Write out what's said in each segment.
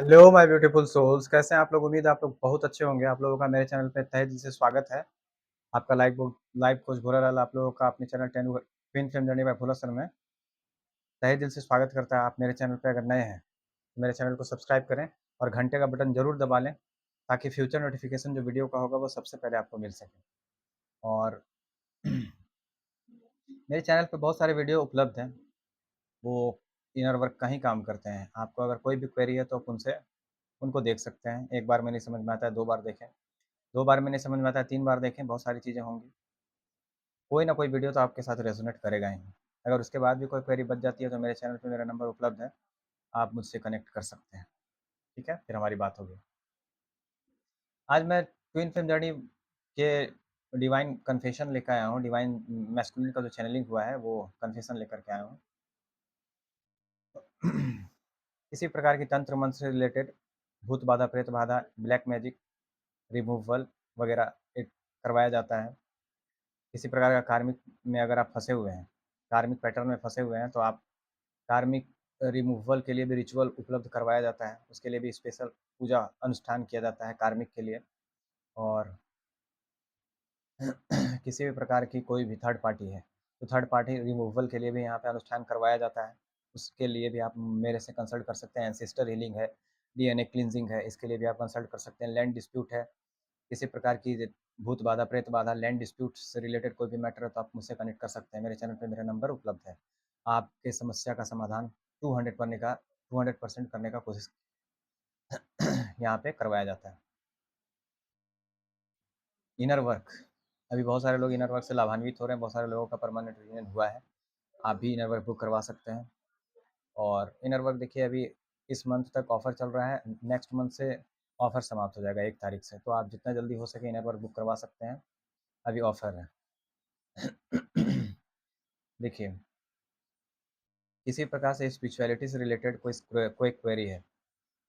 Hello my beautiful souls, कैसे हैं आप लोग? उम्मीद है आप लोग बहुत अच्छे होंगे। आप लोगों का मेरे चैनल पे तहे दिल से स्वागत है। आपका लाइव कोच भूरालाल आप लोगों का अपने channel twin flame journey by Bhola sir में तहे दिल से स्वागत करता है। आप मेरे चैनल पे अगर नए हैं तो मेरे चैनल को सब्सक्राइब करें और घंटे का बटन ज़रूर दबा लें ताकि फ्यूचर नोटिफिकेशन जो वीडियो का होगा वो सबसे पहले आपको मिल सके। और मेरे चैनल पे बहुत सारे वीडियो उपलब्ध हैं, वो इनर वर्क का ही काम करते हैं। आपको अगर कोई भी क्वेरी है तो आप उनको देख सकते हैं। एक बार में नहीं समझ में आता है, 2 बार देखें। 2 बार में नहीं समझ में आता है, 3 बार देखें, बहुत सारी चीज़ें होंगी। कोई ना कोई वीडियो तो आपके साथ रेज़ोनेट करेगा ही। अगर उसके बाद भी कोई क्वेरी बच जाती है तो मेरे चैनल पे मेरा नंबर उपलब्ध है, आप मुझसे कनेक्ट कर सकते हैं, ठीक है? फिर हमारी बात होगी। आज मैं ट्विन फ्लेम जर्नी के डिवाइन कन्फेशन लेकर आया हूँ, डिवाइन मैस्कुलिन का जो चैनलिंग हुआ है वो कन्फेशन लेकर के आया हूँ। किसी प्रकार की तंत्र मंत्र से रिलेटेड भूत बाधा, प्रेत बाधा, ब्लैक मैजिक रिमूवल वगैरह एक करवाया जाता है। किसी प्रकार का कार्मिक में अगर आप फँसे हुए हैं, कार्मिक पैटर्न में फँसे हुए हैं, तो आप कार्मिक रिमूवल के लिए भी रिचुअल उपलब्ध करवाया जाता है। उसके लिए भी स्पेशल पूजा अनुष्ठान किया जाता है कार्मिक के लिए। और किसी भी प्रकार की कोई भी थर्ड पार्टी है, तो थर्ड पार्टी रिमूवल के लिए भी यहाँ पे अनुष्ठान करवाया जाता है। उसके लिए भी आप मेरे से कंसल्ट कर सकते हैं। एंसेस्टर हीलिंग है, डीएनए क्लींजिंग है, इसके लिए भी आप कंसल्ट कर सकते हैं। लैंड डिस्प्यूट है, किसी प्रकार की भूत बाधा, प्रेत बाधा, लैंड डिस्प्यूट से रिलेटेड कोई भी मैटर है तो आप मुझसे कनेक्ट कर सकते हैं। मेरे चैनल पे मेरा नंबर उपलब्ध है। आपके समस्या का समाधान 200% करने का कोशिश यहाँ पे करवाया जाता है। इनर वर्क, अभी बहुत सारे लोग इनर वर्क से लाभान्वित हो रहे हैं, बहुत सारे लोगों का परमानेंट यूनियन हुआ है। आप भी इनर वर्क बुक करवा सकते हैं। और इनर वर्क देखिए, अभी इस मंथ तक ऑफर चल रहा है, नेक्स्ट मंथ से ऑफर समाप्त हो जाएगा 1 तारीख से। तो आप जितना जल्दी हो सके इनर वर्क बुक करवा सकते हैं, अभी ऑफर है। देखिए, किसी प्रकार से स्पिरिचुअलिटी से रिलेटेड कोई क्वेरी है,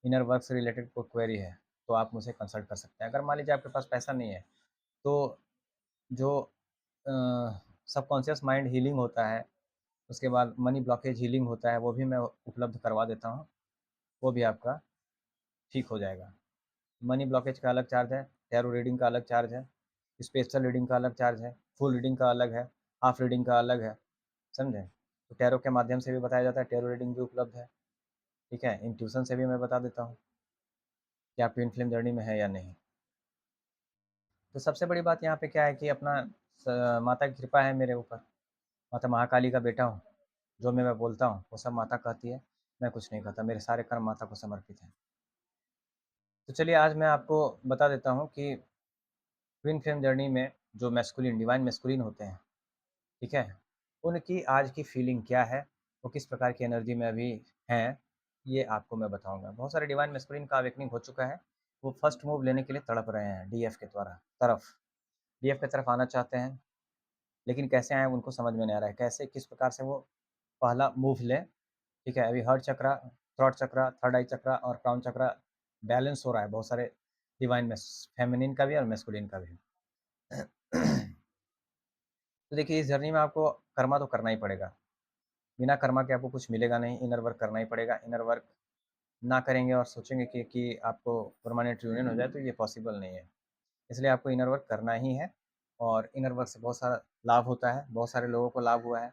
इनर वर्क से रिलेटेड कोई क्वेरी है, तो आप मुझे कंसल्ट कर सकते हैं। अगर मान लीजिए आपके पास पैसा नहीं है, तो जो सबकॉन्शियस माइंड हीलिंग होता है, उसके बाद मनी ब्लॉकेज हीलिंग होता है, वो भी मैं उपलब्ध करवा देता हूँ। वो भी आपका ठीक हो जाएगा। मनी ब्लॉकेज का अलग चार्ज है, टैरो रीडिंग का अलग चार्ज है, स्पेशल रीडिंग का अलग चार्ज है, फुल रीडिंग का अलग है, हाफ रीडिंग का अलग है, समझे? तो टैरो के माध्यम से भी बताया जाता है, टैरो रीडिंग भी उपलब्ध है, ठीक है? इंट्यूशन से भी मैं बता देता हूँ कि आप ट्विन फ्लेम जर्नी में है या नहीं। तो सबसे बड़ी बात यहाँ पे क्या है कि अपना माता की कृपा है मेरे ऊपर। माता महाकाली का बेटा हूँ, जो मैं बोलता हूँ वो सब माता कहती है, मैं कुछ नहीं कहता, मेरे सारे कर्म माता को समर्पित हैं। तो चलिए आज मैं आपको बता देता हूँ कि ट्विन फ्लेम जर्नी में जो मैस्कुलिन, डिवाइन मैस्कुलिन होते हैं, ठीक है? उनकी आज की फीलिंग क्या है, वो किस प्रकार की एनर्जी में अभी हैं, ये आपको मैं बताऊँगा। बहुत सारे डिवाइन मैस्कुलिन का अवेकनिंग हो चुका है, वो फर्स्ट मूव लेने के लिए तड़प रहे हैं डीएफ के डीएफ की तरफ आना चाहते हैं, लेकिन कैसे आएँ उनको समझ में नहीं आ रहा है। कैसे, किस प्रकार से वो पहला मूव लें, ठीक है? अभी हार्ट चक्रा, थ्रोट चक्रा, थर्ड आई चक्रा और क्राउन चक्रा बैलेंस हो रहा है, बहुत सारे डिवाइन में फेमिनिन का भी और मैस्कुलिन का भी। तो देखिए, इस जर्नी में आपको कर्मा तो करना ही पड़ेगा। बिना कर्मा के आपको कुछ मिलेगा नहीं, इनर वर्क करना ही पड़ेगा। इनर वर्क ना करेंगे और सोचेंगे कि आपको परमानेंट यूनियन हो जाए, तो ये पॉसिबल नहीं है। इसलिए आपको इनर वर्क करना ही है। और इनर वर्क से बहुत सारा लाभ होता है, बहुत सारे लोगों को लाभ हुआ है।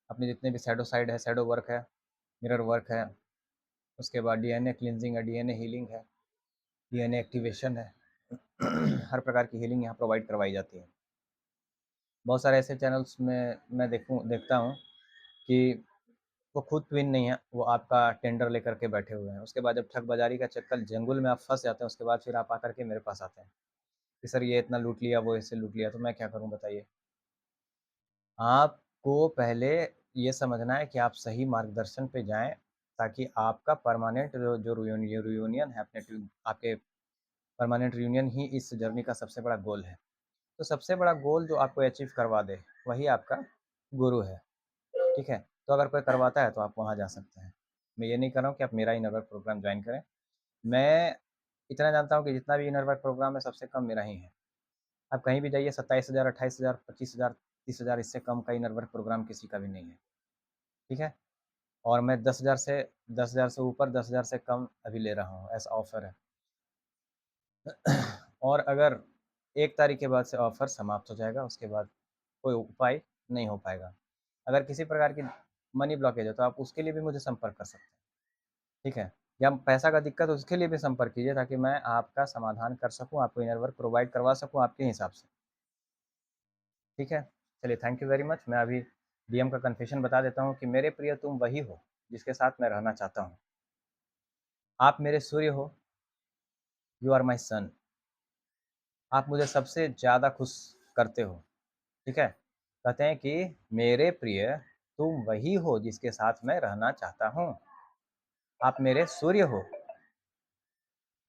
अपने जितने भी शैडो साइड है, शैडो वर्क है, मिरर वर्क है, उसके बाद डीएनए क्लींजिंग है, डीएनए हीलिंग है, डीएनए एक्टिवेशन है। हर प्रकार की हीलिंग यहाँ प्रोवाइड करवाई जाती है। बहुत सारे ऐसे चैनल्स में मैं देखता हूँ कि वो खुद ट्विन नहीं है, वो आपका टेंडर लेकर के बैठे हुए हैं। उसके बाद जब ठग बाजारी का चक्कर जंगल में आप फंस जाते हैं, उसके बाद फिर आप आकर के मेरे पास आते हैं कि सर ये इतना लूट लिया, वो इससे लूट लिया, तो मैं क्या करूं बताइए? आपको पहले ये समझना है कि आप सही मार्गदर्शन पे जाएं, ताकि आपका परमानेंट जो रियूनियन है आपके परमानेंट रियूनियन ही इस जर्नी का सबसे बड़ा गोल है। तो सबसे बड़ा गोल जो आपको अचीव करवा दे, वही आपका गुरु है, ठीक है? तो अगर कोई करवाता है तो आप वहाँ जा सकते हैं। मैं ये नहीं कर रहा हूँ कि आप मेरा इनर वर्क प्रोग्राम ज्वाइन करें। मैं इतना जानता हूँ कि जितना भी इनर वर्क प्रोग्राम है सबसे कम मेरा ही है। आप कहीं भी जाइए, 27,000, 28,000, 25,000, 30,000, इससे कम का इनर वर्क प्रोग्राम किसी का भी नहीं है, ठीक है? और मैं 10,000 से ऊपर 10,000 से कम अभी ले रहा हूँ, ऐसा ऑफ़र है। और अगर 1 तारीख के बाद से ऑफ़र समाप्त हो जाएगा, उसके बाद कोई उपाय नहीं हो पाएगा। अगर किसी प्रकार की मनी ब्लॉकेज है तो आप उसके लिए भी मुझे संपर्क कर सकते हैं, ठीक है? या पैसा का दिक्कत है उसके लिए भी संपर्क कीजिए ताकि मैं आपका समाधान कर सकूँ, आपको इनर वर्क प्रोवाइड करवा सकूँ आपके हिसाब से, ठीक है? चलिए थैंक यू वेरी मच। मैं अभी डीएम का कन्फेशन बता देता हूँ कि मेरे प्रिय तुम वही हो, जिसके साथ मैं रहना चाहता हूँ। आप मेरे सूर्य हो, यू आर माई सन। आप मुझे सबसे ज़्यादा खुश करते हो, ठीक है? कहते हैं कि मेरे प्रिय तुम वही हो जिसके साथ मैं रहना चाहता हूँ। आप मेरे सूर्य हो,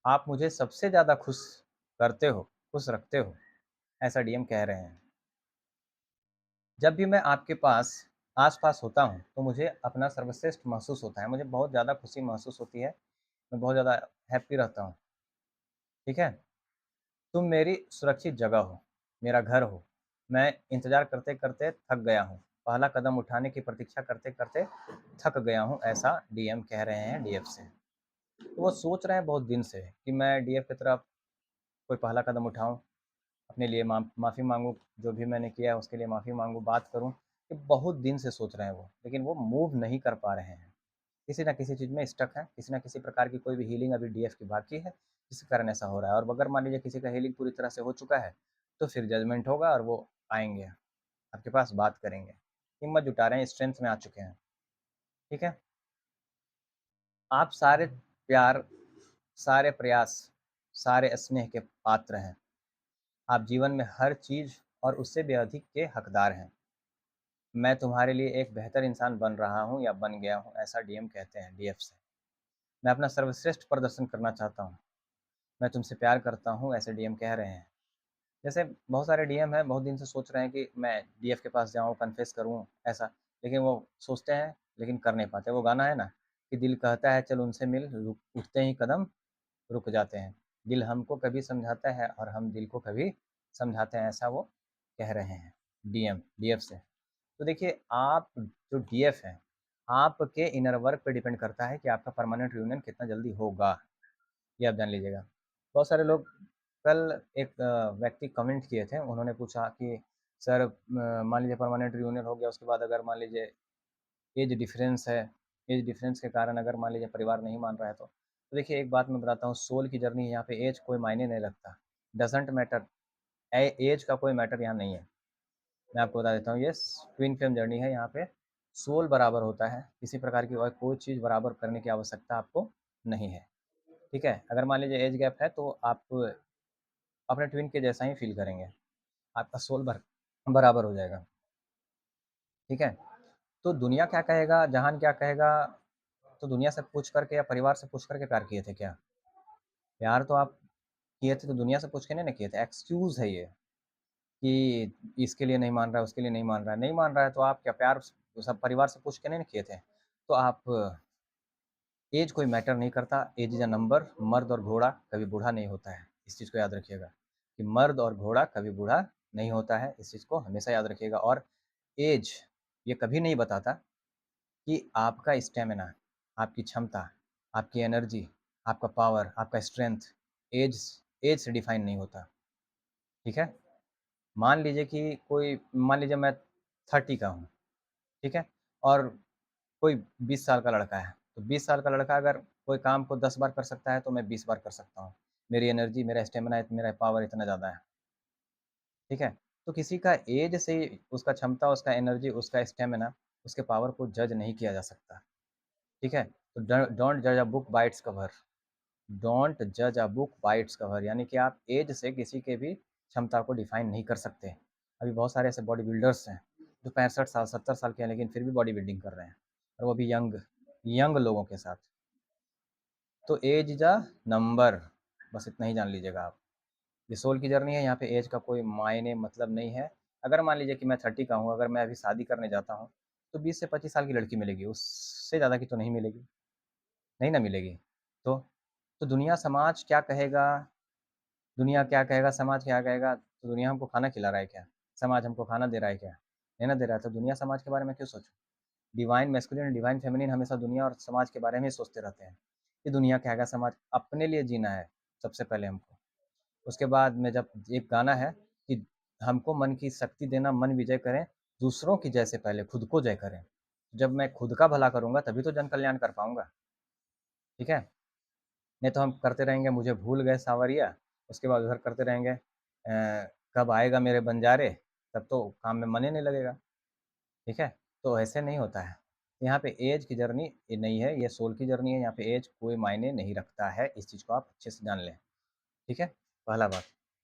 आप मुझे सबसे ज़्यादा खुश करते हो, खुश रखते हो, ऐसा डीएम कह रहे हैं। जब भी मैं आपके आस-पास होता हूँ, तो मुझे अपना सर्वश्रेष्ठ महसूस होता है, मुझे बहुत ज़्यादा खुशी महसूस होती है, मैं बहुत ज़्यादा हैप्पी रहता हूँ, ठीक है? तुम मेरी सुरक्षित जगह हो, मेरा घर हो। मैं इंतज़ार करते-करते थक गया हूँ, पहला कदम उठाने की प्रतीक्षा करते-करते थक गया हूँ, ऐसा डीएम कह रहे हैं डीएफ से। तो वो सोच रहे हैं बहुत दिन से कि मैं डीएफ की तरफ कोई पहला कदम उठाऊँ, अपने लिए माफ़ी माँगूँ, जो भी मैंने किया है उसके लिए माफ़ी माँगूँ, बात करूँ। ये बहुत दिन से सोच रहे हैं वो, लेकिन वो मूव नहीं कर पा रहे हैं। किसी न किसी चीज़ में स्टक हैं, किसी न किसी प्रकार की कोई भी हीलिंग अभी डीएफ की बाकी है, जिसके कारण ऐसा हो रहा है। और अगर मान लीजिए किसी का हीलिंग पूरी तरह से हो चुका है, तो फिर जजमेंट होगा और वो आएँगे, आपके पास बात करेंगे। हिम्मत जुटा रहे हैं, स्ट्रेंथ में आ चुके हैं, ठीक है? आप सारे प्यार, सारे प्रयास, सारे स्नेह के पात्र हैं। आप जीवन में हर चीज़ और उससे भी अधिक के हकदार हैं। मैं तुम्हारे लिए एक बेहतर इंसान बन रहा हूँ या बन गया हूँ, ऐसा डीएम कहते हैं डीएफ से। मैं अपना सर्वश्रेष्ठ प्रदर्शन करना चाहता हूँ। मैं तुमसे प्यार करता हूँ, ऐसे डीएम कह रहे हैं। जैसे बहुत सारे डीएम हैं, बहुत दिन से सोच रहे हैं कि मैं डीएफ के पास जाऊँ, कन्फेस करूँ, ऐसा। लेकिन वो सोचते हैं, लेकिन कर नहीं पाते। वो गाना है ना कि दिल कहता है चल उनसे मिल, उठते ही कदम रुक जाते हैं। दिल हमको कभी समझाता है और हम दिल को कभी समझाते हैं, ऐसा वो कह रहे हैं डीएम, डीएफ से। तो देखिए, आप जो डीएफ हैं, आपके इनर वर्क पे डिपेंड करता है कि आपका परमानेंट रियूनियन कितना जल्दी होगा, ये आप जान लीजिएगा। बहुत सारे लोग, कल एक व्यक्ति कमेंट किए थे, उन्होंने पूछा कि सर मान लीजिए परमानेंट रियूनियन हो गया, उसके बाद अगर मान लीजिए एज डिफरेंस है, एज डिफरेंस के कारण अगर मान लीजिए परिवार नहीं मान रहा है तो देखिए एक बात मैं बताता हूँ, सोल की जर्नी यहाँ पे एज कोई मायने नहीं रखता, डजेंट मैटर, एज का कोई मैटर यहाँ नहीं है। मैं आपको बता देता हूँ, ये ट्विन फ्लेम जर्नी है, यहाँ पे सोल बराबर होता है, किसी प्रकार की और कोई चीज़ बराबर करने की आवश्यकता आपको नहीं है, ठीक है? अगर मान लीजिए एज गैप है तो आप अपने ट्विन के जैसा ही फील करेंगे, आपका सोल बराबर हो जाएगा, ठीक है? तो दुनिया क्या कहेगा, जहान क्या कहेगा, तो दुनिया से पूछ करके या परिवार से पूछ करके प्यार किए थे क्या? प्यार तो आप किए थे तो दुनिया से पूछ के नहीं ना किए थे, एक्सक्यूज़ है ये कि इसके लिए नहीं मान रहा है, उसके लिए नहीं मान रहा है। नहीं मान रहा है तो आप क्या प्यार सब परिवार से पूछ के नहीं ना किए थे? तो आप, एज कोई मैटर नहीं करता, एज इज़ अ नंबर, मर्द और घोड़ा कभी बूढ़ा नहीं होता है। इस चीज़ को याद रखिएगा कि मर्द और घोड़ा कभी बूढ़ा नहीं होता है, इस चीज़ को हमेशा याद रखिएगा। और एज ये कभी नहीं बताता कि आपका स्टैमिना, आपकी क्षमता, आपकी एनर्जी, आपका पावर, आपका स्ट्रेंथ एज एज से डिफाइन नहीं होता, ठीक है? मान लीजिए मैं 30 का हूँ, ठीक है? और कोई 20 साल का लड़का है, तो 20 साल का लड़का अगर कोई काम को 10 बार कर सकता है, तो मैं 20 बार कर सकता हूँ। मेरी एनर्जी, मेरा स्टैमिना, मेरा पावर इतना ज़्यादा है, ठीक है? तो किसी का ऐज से उसका क्षमता, उसका एनर्जी, उसका स्टैमिना, उसके पावर को जज नहीं किया जा सकता, ठीक है? तो डोंट जज a book by its cover, don't जज a book by its cover, यानी कि आप ऐज से किसी के भी क्षमता को डिफाइन नहीं कर सकते। अभी बहुत सारे ऐसे बॉडी बिल्डर्स हैं, जो 65 साल, 70 साल के हैं, लेकिन फिर भी बॉडी बिल्डिंग कर रहे हैं, और वो भी यंग यंग लोगों के साथ। तो एज इज़ अ नंबर, बस इतना ही जान लीजिएगा आप। ये सोल की जर्नी है, यहाँ पे एज का कोई मायने मतलब नहीं है। अगर मान लीजिए कि मैं 30 का हूँ, अगर मैं अभी शादी करने जाता हूँ, तो 20 से 25 साल की लड़की मिलेगी, उससे ज़्यादा की तो नहीं मिलेगी, नहीं ना मिलेगी। तो दुनिया समाज क्या कहेगा, दुनिया क्या कहेगा, समाज क्या कहेगा, तो दुनिया हमको खाना खिला रहा है क्या? समाज हमको खाना दे रहा है क्या? नहीं ना दे रहा है, तो दुनिया समाज के बारे में क्यों सोचूँ? डिवाइन मैस्कुलिन, डिवाइन फेमिनिन हमेशा दुनिया और समाज के बारे में ही सोचते रहते हैं कि दुनिया क्या है, समाज, अपने लिए जीना है सबसे पहले हमको। उसके बाद में जब एक गाना है कि हमको मन की शक्ति देना, मन विजय करें, दूसरों की जय से पहले खुद को जय करें। जब मैं खुद का भला करूँगा तभी तो जन कल्याण कर पाऊँगा, ठीक है? नहीं तो हम करते रहेंगे मुझे भूल गए सावरिया, उसके बाद उधर करते रहेंगे कब आएगा मेरे बंजारे, तब तो काम में मन ही नहीं लगेगा, ठीक है? तो ऐसे नहीं होता है। यहाँ पे एज की जर्नी ये नहीं है, ये सोल की जर्नी है, यहाँ पे एज कोई मायने नहीं रखता है, इस चीज़ को आप अच्छे से जान लें, ठीक है? पहला बात।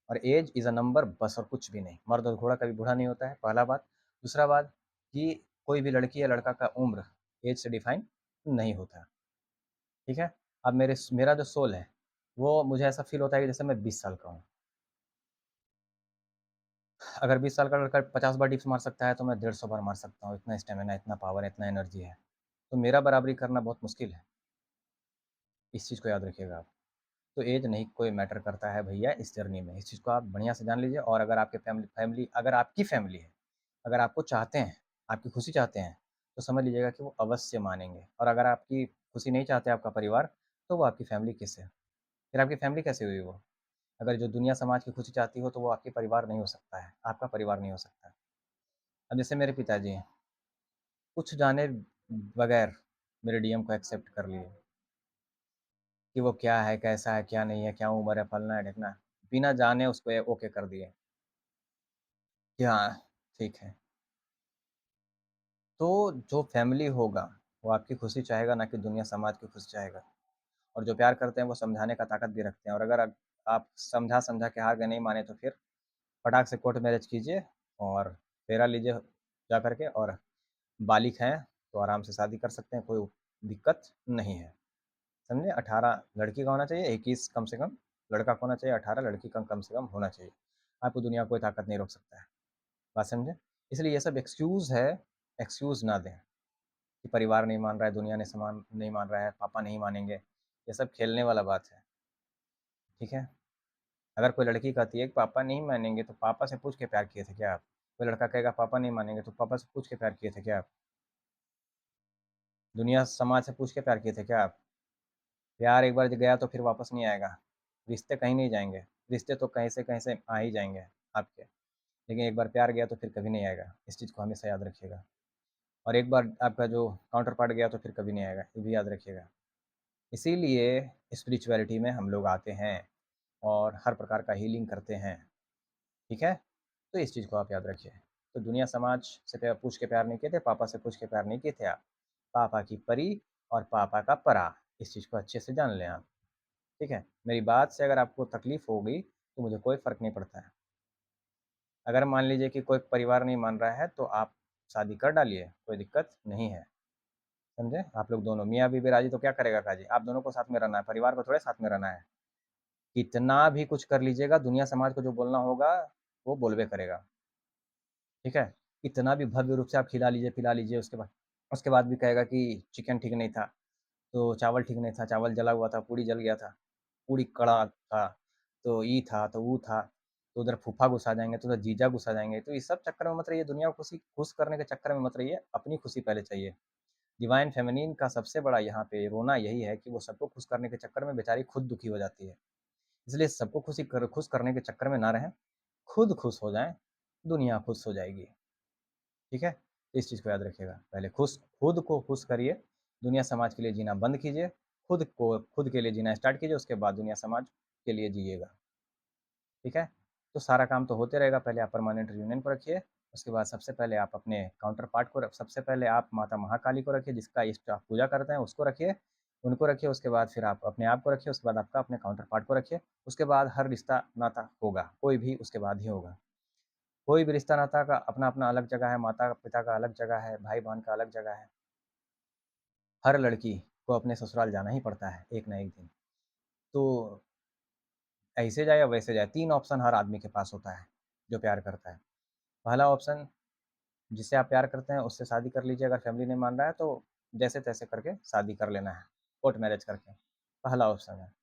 और एज इज़ अ नंबर, बस और कुछ भी नहीं। मर्द और घोड़ा कभी बूढ़ा नहीं होता है, पहला बात। दूसरा बात कि कोई भी लड़की या लड़का का उम्र एज से डिफाइन नहीं होता, ठीक है? अब मेरा जो सोल है, वो मुझे ऐसा फ़ील होता है कि जैसे मैं 20 साल का हूँ। अगर 20 साल का लड़का 50 बार डिप्स मार सकता है, तो मैं 150 बार मार सकता हूँ। इतना स्टैमिना, इतना पावर, इतना एनर्जी है। तो मेरा बराबरी करना बहुत मुश्किल है। इस चीज़ को याद रखिएगा आप। तो एज नहीं कोई मैटर करता है भैया इस जर्नी में। इस चीज़ को आप बढ़िया से जान लीजिए। और अगर आपके फैमिली अगर आपकी फैमिली है, अगर आपको चाहते हैं, आपकी खुशी चाहते हैं, तो समझ लीजिएगा कि वो अवश्य मानेंगे। और अगर आपकी खुशी नहीं चाहते आपका परिवार, तो वो आपकी फैमिली किससे है? फिर आपकी फैमिली कैसे हुई वो? अगर जो दुनिया समाज की खुशी चाहती हो, तो वो आपके परिवार नहीं हो सकता है, आपका परिवार नहीं हो सकता है। अब जैसे मेरे पिताजी हैं, कुछ जाने बगैर मेरे डीएम को एक्सेप्ट कर लिए कि वो क्या है, कैसा है, क्या नहीं है, क्या उम्र है, फलना है, ढिकना है। बिना जाने उसको ओके कर दिए कि हाँ, ठीक है। तो जो फैमिली होगा, वो आपकी खुशी चाहेगा, ना कि दुनिया समाज की खुशी चाहेगा। और जो प्यार करते हैं, वो समझाने का ताकत भी रखते हैं। और अगर आप समझा-समझा के हार गए, नहीं माने, तो फिर फटाक से कोर्ट मैरेज कीजिए और फेरा लीजिए जा कर के। और बालिग हैं, तो आराम से शादी कर सकते हैं, कोई दिक्कत नहीं है। समझे? 18 लड़की का होना चाहिए, 21 कम से कम लड़का का होना चाहिए, 18 लड़की का कम से कम होना चाहिए। आपको दुनिया का कोई ताकत नहीं रोक सकता है। बात समझे? इसलिए ये सब एक्सक्यूज़ है, एक्सक्यूज़ ना दें कि परिवार नहीं मान रहा है, दुनिया ने समान नहीं मान रहा है, पापा नहीं मानेंगे। ये सब खेलने वाला बात है, ठीक है? अगर कोई लड़की कहती है कि पापा नहीं मानेंगे, तो पापा से पूछ के प्यार किए थे क्या आप? कोई लड़का कहेगा पापा नहीं मानेंगे, तो पापा से पूछ के प्यार किए थे क्या आप? दुनिया समाज से पूछ के प्यार किए थे क्या आप? प्यार एक बार गया तो फिर वापस नहीं आएगा। रिश्ते कहीं नहीं जाएँगे, रिश्ते तो कहीं से आ ही जाएँगे आपके। लेकिन एक बार प्यार गया तो फिर कभी नहीं आएगा, इस चीज़ को हमेशा याद रखिएगा। और एक बार आपका जो काउंटर पार्ट गया तो फिर कभी नहीं आएगा, ये भी याद रखिएगा। इसीलिए स्पिरिचुअलिटी में हम लोग आते हैं और हर प्रकार का हीलिंग करते हैं, ठीक है? तो इस चीज़ को आप याद रखिए। तो दुनिया समाज से पूछ के प्यार नहीं किए थे, पापा से पूछ के प्यार नहीं किए थे आप। पापा की परी और पापा का परा, इस चीज़ को अच्छे से जान लें आप, ठीक है? मेरी बात से अगर आपको तकलीफ़ होगी, तो मुझे कोई फ़र्क नहीं पड़ता है। अगर मान लीजिए कि कोई परिवार नहीं मान रहा है, तो आप शादी कर डालिए, कोई दिक्कत नहीं है, समझे? आप लोग दोनों मियाँ-बीवी राज़ी, तो क्या करेगा काजी? आप दोनों को साथ में रहना है, परिवार को थोड़े साथ में रहना है। कितना भी कुछ कर लीजिएगा, दुनिया समाज को जो बोलना होगा, वो बोलबे करेगा, ठीक है? इतना भी भव्य रूप से आप खिला लीजिए, पिला लीजिए, उसके बाद भी कहेगा कि चिकन ठीक नहीं था, तो चावल ठीक नहीं था, चावल जला हुआ था, पूड़ी जल गया था, पूड़ी कड़ा था, तो ये था, तो वो था, तो उधर फूफा गुस्सा जाएँगे, तो उधर जीजा गुस्सा जाएँगे। तो इस सब चक्कर में मत रहिए, दुनिया को खुश करने के चक्कर में मत रहिए, अपनी खुशी पहले चाहिए। डिवाइन फेमिनिन का सबसे बड़ा यहाँ पे रोना यही है कि वो सबको खुश करने के चक्कर में बेचारी खुद दुखी हो जाती है। इसलिए सबको खुश करने के चक्कर में ना रहें, खुद खुश हो जाएँ, दुनिया खुश हो जाएगी। ठीक है? इस चीज़ को याद रखिएगा। पहले खुद को खुश करिए, दुनिया समाज के लिए जीना बंद कीजिए, खुद के लिए जीना स्टार्ट कीजिए, उसके बाद दुनिया समाज के लिए जिइएगा। ठीक है? तो सारा काम तो होते रहेगा, पहले आप परमानेंट रियूनियन को रखिए, उसके बाद सबसे पहले आप अपने काउंटर पार्ट को सबसे पहले आप माता महाकाली को रखिए, जिसका इष्ट आप पूजा करते हैं, उसको रखिए, उनको रखिए, उसके बाद फिर आप अपने आप को रखिए, उसके बाद आपका अपने काउंटर पार्ट को रखिए, उसके बाद हर रिश्ता नाता होगा, कोई भी उसके बाद ही होगा। कोई भी रिश्ता नाता का अपना-अपना अलग जगह है, माता-पिता का अलग जगह है, भाई-बहन का अलग जगह है। हर लड़की को अपने ससुराल जाना ही पड़ता है, एक ना एक दिन। तो ऐसे जाए या वैसे जाए, 3 ऑप्शन हर आदमी के पास होता है, जो प्यार करता है। पहला ऑप्शन, जिससे आप प्यार करते हैं उससे शादी कर लीजिए, अगर फैमिली नहीं मान रहा है तो जैसे-तैसे करके शादी कर लेना है, कोर्ट मैरेज करके, पहला ऑप्शन है।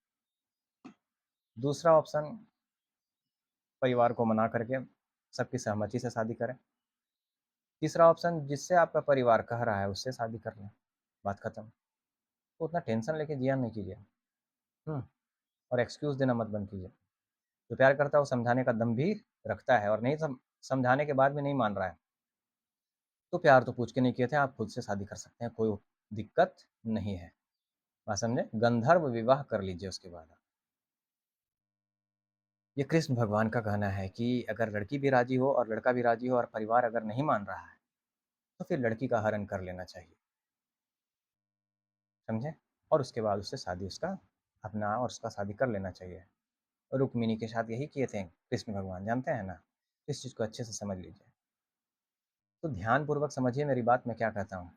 दूसरा ऑप्शन, परिवार को मना करके सबकी सहमति से शादी करें। तीसरा ऑप्शन, जिससे आपका परिवार कह रहा है उससे शादी कर लें, बात खत्म। तो उतना टेंशन लेके जिया नहीं कीजिए। हुँ, और एक्सक्यूज़ देना मत बंद कीजिए। जो प्यार करता है वो समझाने का दम भी रखता है, और नहीं समझाने के बाद भी नहीं मान रहा है, तो प्यार तो पूछ के नहीं किए थे, आप खुद से शादी कर सकते हैं, कोई दिक्कत नहीं है। बात समझे? गंधर्व विवाह कर लीजिए उसके बाद आप। ये कृष्ण भगवान का कहना है कि अगर लड़की भी राज़ी हो और लड़का भी राज़ी हो और परिवार अगर नहीं मान रहा है, तो फिर लड़की का हरण कर लेना चाहिए, समझे? और उसके बाद उससे शादी उसका अपना और उसका शादी कर लेना चाहिए। रुक्मिणी के साथ यही किए थे कृष्ण भगवान, जानते हैं ना? इस चीज़ को अच्छे से समझ लीजिए। तो ध्यानपूर्वक समझिए मेरी बात, मैं क्या कहता हूँ।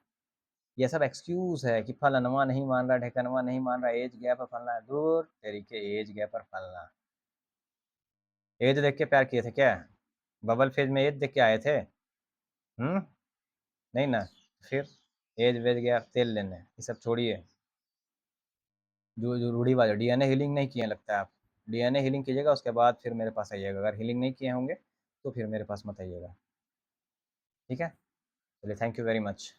ये सब एक्सक्यूज़ है कि फलानवा नहीं मान रहा, ढेकनवा नहीं मान रहा, एज गैप है, फलना है। दूर तेरी के एज गैप और फलना। एज देख के प्यार किए थे क्या? बबल फेज में एज देख के आए थे? नहीं ना? फिर एज वेज गया तेल लेने, ये सब छोड़िए। जो रूढ़िवादी डीएनए हीलिंग नहीं किए लगता है आप। डीएनए हीलिंग कीजिएगा, उसके बाद फिर मेरे पास आइएगा। अगर हीलिंग नहीं किए होंगे तो फिर मेरे पास मत आइएगा, ठीक है? चलिए, थैंक यू वेरी मच।